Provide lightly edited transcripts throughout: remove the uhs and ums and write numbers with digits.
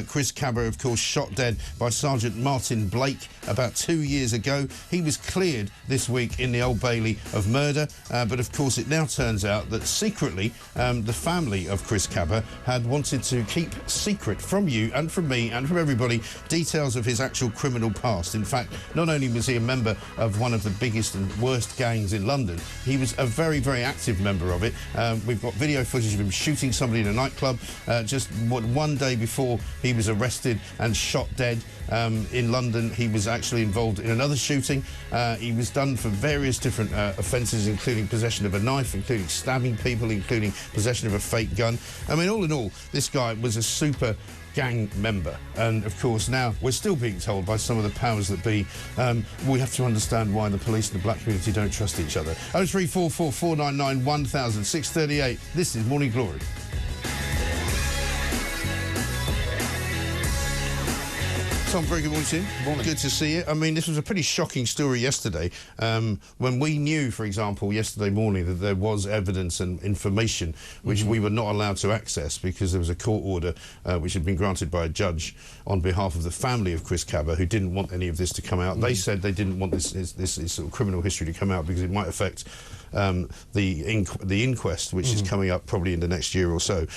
Chris Kaba, of course, shot dead by Sergeant Martin Blake about 2 years ago. He was cleared this week in the Old Bailey of murder, but of course it now turns out that secretly the family of Chris Kaba had wanted to keep secret from you and from me and from everybody details of his actual criminal past. In fact, not only was he a member of one of the biggest and worst gangs in London, he was a very, very active member of it. We've got video footage of him shooting somebody in a nightclub just one day before he was arrested and shot dead in London. He was actually involved in another shooting. He was done for various different offences, including possession of a knife, including stabbing people, including possession of a fake gun. I mean, all in all, this guy was a super gang member, and of course now we're still being told by some of the powers that be we have to understand why the police and the black community don't trust each other. 0344 499 1000 638. This is Morning Glory. Tom, very good morning to you. Morning. Good to see you. I mean, this was a pretty shocking story yesterday when we knew, for example, yesterday morning that there was evidence and information which we were not allowed to access because there was a court order which had been granted by a judge on behalf of the family of Chris Kaba, who didn't want any of this to come out. They said they didn't want this sort of criminal history to come out because it might affect the inquest, which is coming up probably in the next year or so.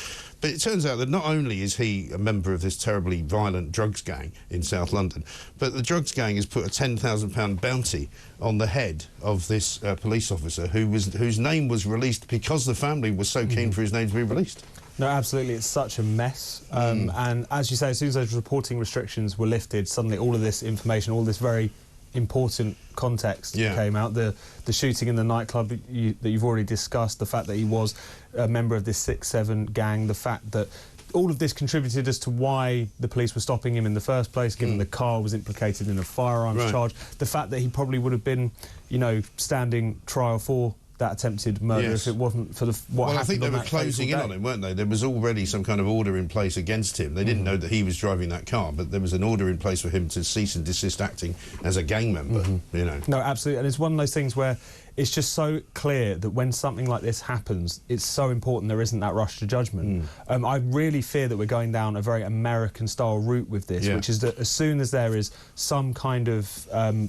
But it turns out that not only is he a member of this terribly violent drugs gang in South London, but the drugs gang has put a £10,000 bounty on the head of this police officer whose name was released because the family was so keen for his name to be released. No, absolutely, it's such a mess. And as you say, as soon as those reporting restrictions were lifted, suddenly all of this information, all this very important context came out. The shooting in the nightclub that you've already discussed, the fact that he was a member of this 6-7 gang, the fact that all of this contributed as to why the police were stopping him in the first place, given the car was implicated in a firearms charge, the fact that he probably would have been, you know, standing trial for that attempted murder if it wasn't for what happened. I think they were closing in on him, weren't they? There was already some kind of order in place against him. They didn't know that he was driving that car, but there was an order in place for him to cease and desist acting as a gang member, you know. No, absolutely, and it's one of those things where it's just so clear that when something like this happens, it's so important there isn't that rush to judgment. I really fear that we're going down a very American-style route with this, which is that as soon as there is some kind of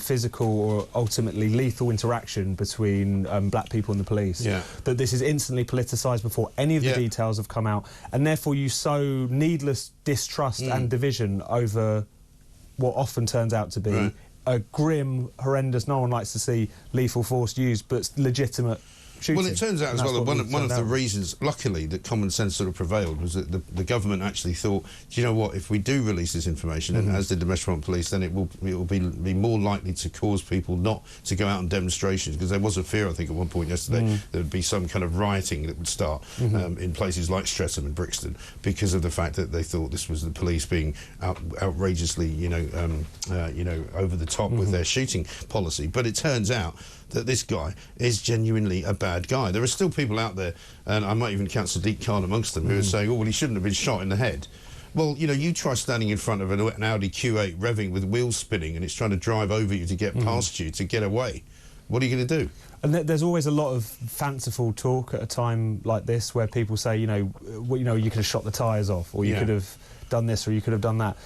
physical or ultimately lethal interaction between black people and the police, that this is instantly politicised before any of the details have come out, and therefore you sow needless distrust and division over what often turns out to be a grim, horrendous, no one likes to see lethal force used, but legitimate shooting. Well, it turns out as well that one of the reasons, luckily, that common sense sort of prevailed was that the government actually thought, do you know what, if we do release this information, and as did the Metropolitan Police, then it will be more likely to cause people not to go out on demonstrations, because there was a fear, I think, at one point yesterday, there would be some kind of rioting that would start in places like Streatham and Brixton because of the fact that they thought this was the police being outrageously, over the top with their shooting policy. But it turns out that this guy is genuinely a bad guy. There are still people out there, and I might even count Sadiq Khan amongst them, who are saying, oh, well, he shouldn't have been shot in the head. Well, you know, you try standing in front of an Audi Q8 revving with wheels spinning and it's trying to drive over you to get past you, to get away. What are you going to do? And there's always a lot of fanciful talk at a time like this where people say, you could have shot the tyres off, or you could have done this, or you could have done that.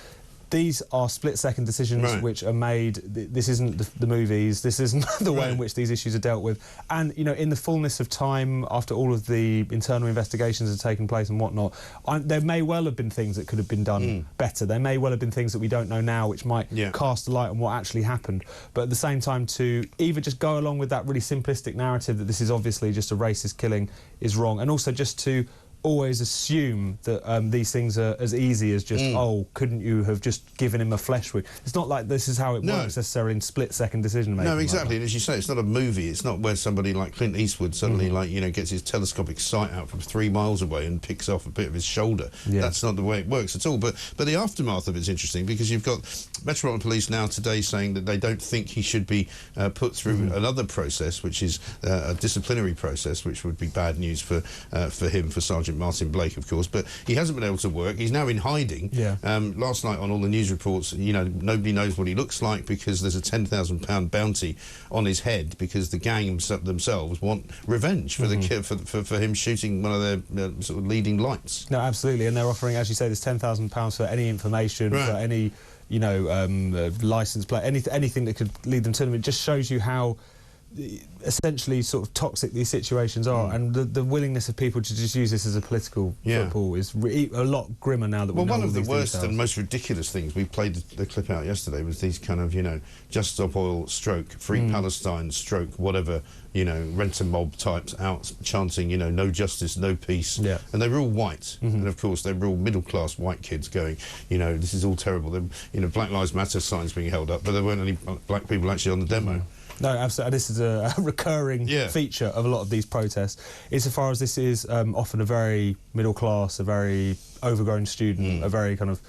These are split-second decisions which are made. This isn't the movies. This isn't the way in which these issues are dealt with. And, you know, in the fullness of time, after all of the internal investigations have taken place and whatnot, there may well have been things that could have been done better. There may well have been things that we don't know now which might cast a light on what actually happened. But at the same time, to either just go along with that really simplistic narrative that this is obviously just a racist killing is wrong, and also just to always assume that these things are as easy as just, oh, couldn't you have just given him a flesh wound? It's not like this is how it works necessarily in split-second decision-making. No, exactly, and as you say, it's not a movie. It's not where somebody like Clint Eastwood suddenly, gets his telescopic sight out from 3 miles away and picks off a bit of his shoulder. That's not the way it works at all. But the aftermath of it's interesting, because you've got Metropolitan Police now today saying that they don't think he should be put through another process, which is a disciplinary process, which would be bad news for him, for Sergeant Sergeant Martin Blake, of course, but he hasn't been able to work. He's now in hiding. Yeah. Last night on all the news reports, you know, nobody knows what he looks like because there's a £10,000 bounty on his head because the gang themselves want revenge for the kid for him shooting one of their sort of leading lights. No, absolutely, and they're offering, as you say, this £10,000 for any information, for any, you know, license plate, anything that could lead them to them. It just shows you how essentially sort of toxic these situations are, and the willingness of people to just use this as a political football is a lot grimmer now that we know one all of the these worst details. and most ridiculous things, we played the clip out yesterday, was these kind of, you know, Just Stop Oil stroke Free Palestine stroke whatever, you know, rent a mob types out chanting, you know, no justice, no peace. Yeah. And they were all white. And of course they were all middle-class white kids going, you know, this is all terrible. You know, Black Lives Matter signs being held up, but there weren't any black people actually on the demo. No, absolutely. This is a recurring feature of a lot of these protests. Insofar as this is often a very middle class, a very overgrown student, a very kind of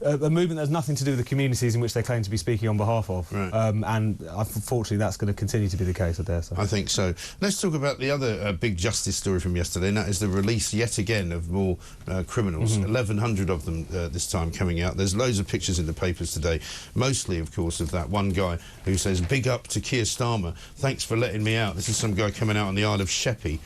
a movement that has nothing to do with the communities in which they claim to be speaking on behalf of. Right. And unfortunately, that's going to continue to be the case, I dare say. I think so. Let's talk about the other big justice story from yesterday, and that is the release yet again of more criminals. 1,100 of them this time coming out. There's loads of pictures in the papers today, mostly, of course, of that one guy who says, big up to Keir Starmer, thanks for letting me out. This is some guy coming out on the Isle of Sheppey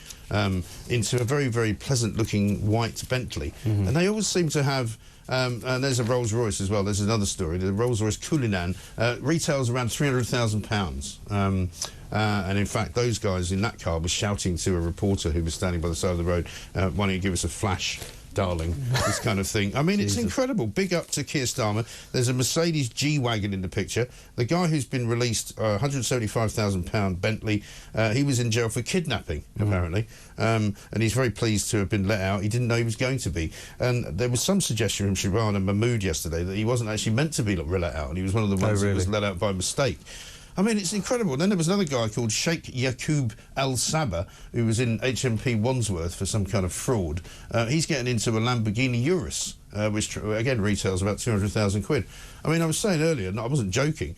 into a very, very pleasant-looking white Bentley. And they always seem to have... and there's a Rolls-Royce as well. There's another story. The Rolls-Royce Cullinan retails around £300,000. And in fact, those guys in that car were shouting to a reporter who was standing by the side of the road, why don't you give us a flash, darling, this kind of thing. I mean, it's incredible. Big up to Keir Starmer. There's a Mercedes G-Wagon in the picture. The guy who's been released, £175,000 Bentley, he was in jail for kidnapping, apparently, and he's very pleased to have been let out. He didn't know he was going to be. And there was some suggestion from Shabana Mahmood yesterday that he wasn't actually meant to be let out, and he was one of the ones that was let out by mistake. I mean, it's incredible. And then there was another guy called Sheikh Yaqub Al-Sabah, who was in HMP Wandsworth for some kind of fraud. He's getting into a Lamborghini Urus, which, again, retails about 200,000 quid. I mean, I was saying earlier, and I wasn't joking,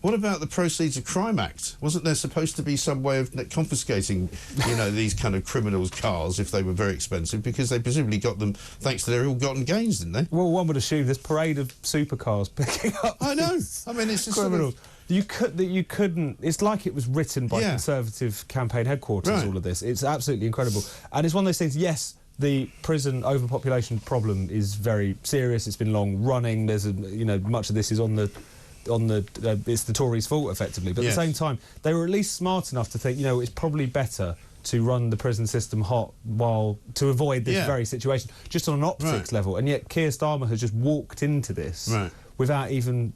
what about the Proceeds of Crime Act? Wasn't there supposed to be some way of confiscating, you know, these kind of criminals' cars if they were very expensive, because they presumably got them thanks to their ill-gotten gains, didn't they? Well, one would assume this parade of supercars picking up... I know. I mean, it's just criminals. You couldn't. It's like it was written by Conservative campaign headquarters. All of this. It's absolutely incredible, and it's one of those things. Yes, the prison overpopulation problem is very serious. It's been long running. There's much of this is on the it's the Tories' fault effectively. But at the same time, they were at least smart enough to think, you know, it's probably better to run the prison system hot to avoid this very situation, just on an optics level. And yet Keir Starmer has just walked into this without even...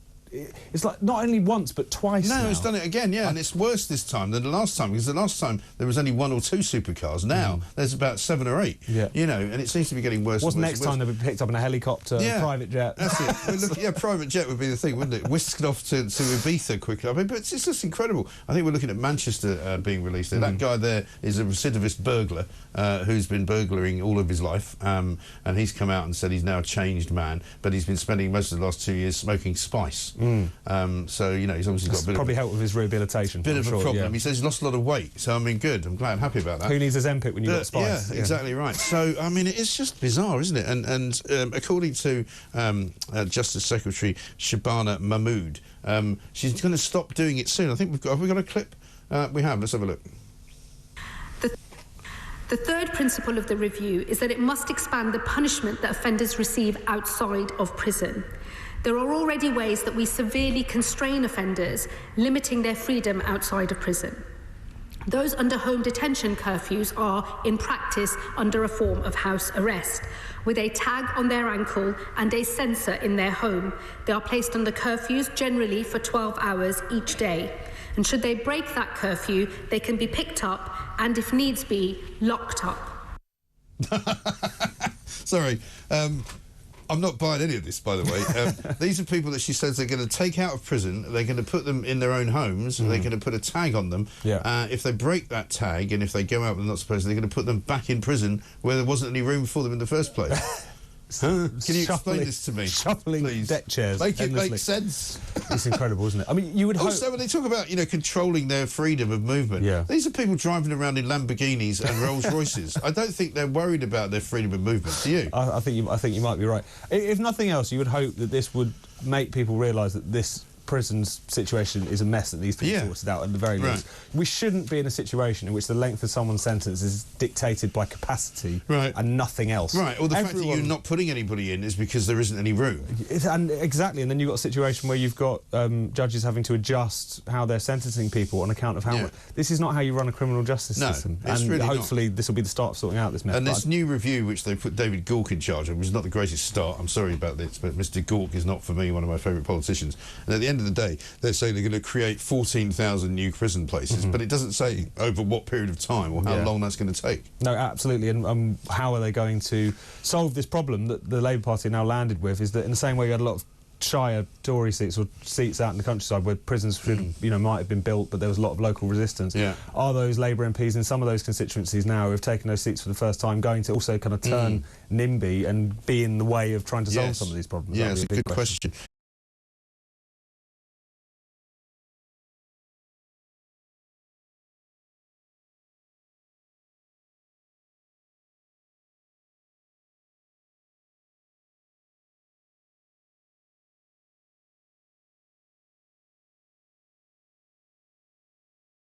It's like not only once but twice now. It's done it again, and it's worse this time than the last time, because the last time there was only 1 or 2 supercars. Now there's about 7 or 8. You know, and it seems to be getting worse. What's next time they'll be picked up in a helicopter, a private jet? That's it. Well, private jet would be the thing, wouldn't it? Whisked off to Ibiza quickly. I mean, but it's just incredible. I think we're looking at Manchester being released there. That guy there is a recidivist burglar who's been burglaring all of his life, and he's come out and said he's now a changed man, but he's been spending most of the last 2 years smoking spice. So, you know, he's obviously got a bit probably helped with his rehabilitation. Bit of a problem. He says he's lost a lot of weight, so I mean, good. I'm glad, I'm happy about that. Who needs a Zempic when you've got spice? Yeah, exactly right. So, I mean, it's just bizarre, isn't it? And according to Justice Secretary Shabana Mahmood, she's going to stop doing it soon. I think have we got a clip? We have. Let's have a look. The third principle of the review is that it must expand the punishment that offenders receive outside of prison. There are already ways that we severely constrain offenders, limiting their freedom outside of prison. Those under home detention curfews are, in practice, under a form of house arrest. With a tag on their ankle and a sensor in their home, they are placed under curfews generally for 12 hours each day. And should they break that curfew, they can be picked up and, if needs be, locked up. Sorry. I'm not buying any of this, by the way. These are people that she says they're going to take out of prison, they're going to put them in their own homes, and they're going to put a tag on them. If they break that tag, and if they go out when they're not supposed to, they're going to put them back in prison where there wasn't any room for them in the first place. Can you explain this to me? Shuffling please? deck chairs. Make it endlessly. make sense. It's incredible, isn't it? I mean, you would hope... Also, when they talk about, controlling their freedom of movement, these are people driving around in Lamborghinis and Rolls Royces. I don't think they're worried about their freedom of movement. Do you? I think you might be right. If nothing else, you would hope that this would make people realise that this prison's situation is a mess that needs to be sorted out at the very least. We shouldn't be in a situation in which the length of someone's sentence is dictated by capacity and nothing else. Right, or the fact that you're not putting anybody in is because there isn't any room. Exactly, and then you've got a situation where you've got judges having to adjust how they're sentencing people on account of how much... This is not how you run a criminal justice system. It's and really hopefully this will be the start of sorting out this mess. And this new review, which they put David Gauke in charge of, was not the greatest start. I'm sorry about this, but Mr Gauke is not, for me, one of my favourite politicians. And at the end of the day, they're saying they're going to create 14,000 new prison places, but it doesn't say over what period of time or how long that's going to take. No, absolutely. And how are they going to solve this problem that the Labour Party now landed with, is that in the same way you had a lot of shire Tory seats or seats out in the countryside where prisons should, might have been built, but there was a lot of local resistance. Are those Labour MPs in some of those constituencies now who have taken those seats for the first time going to also kind of turn NIMBY and be in the way of trying to solve some of these problems? Yeah, it's a good question.